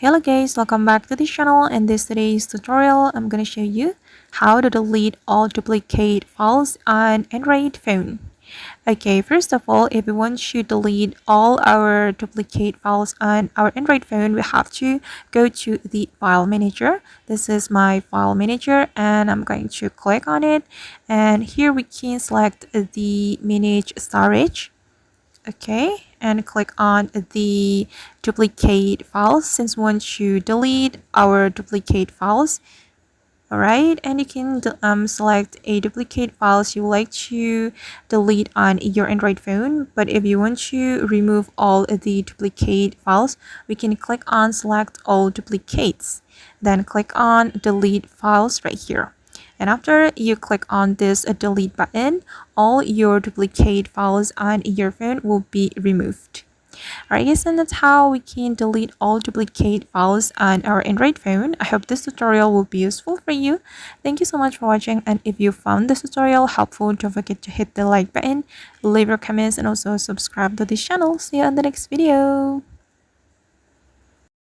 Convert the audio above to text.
Hello guys, welcome back to the channel. In this today's tutorial, I'm gonna show you how to delete all duplicate files on Android phone. Okay, first of all, if we want to delete all our duplicate files on our Android phone, we have to go to the file manager. This is my file manager and I'm going to click on it, and here we can select the manage storage. Okay, and click on the duplicate files since we want to delete our duplicate files. All right, and you can select a duplicate files you would like to delete on your Android phone. But if you want to remove all of the duplicate files, we can click on select all duplicates, then click on delete files right here. And after you click on this delete button, all your duplicate files on your phone will be removed. Alright guys, and that's how we can delete all duplicate files on our Android phone. I hope this tutorial will be useful for you. Thank you so much for watching, and if you found this tutorial helpful, don't forget to hit the like button, leave your comments, and also subscribe to this channel. See you on the next video.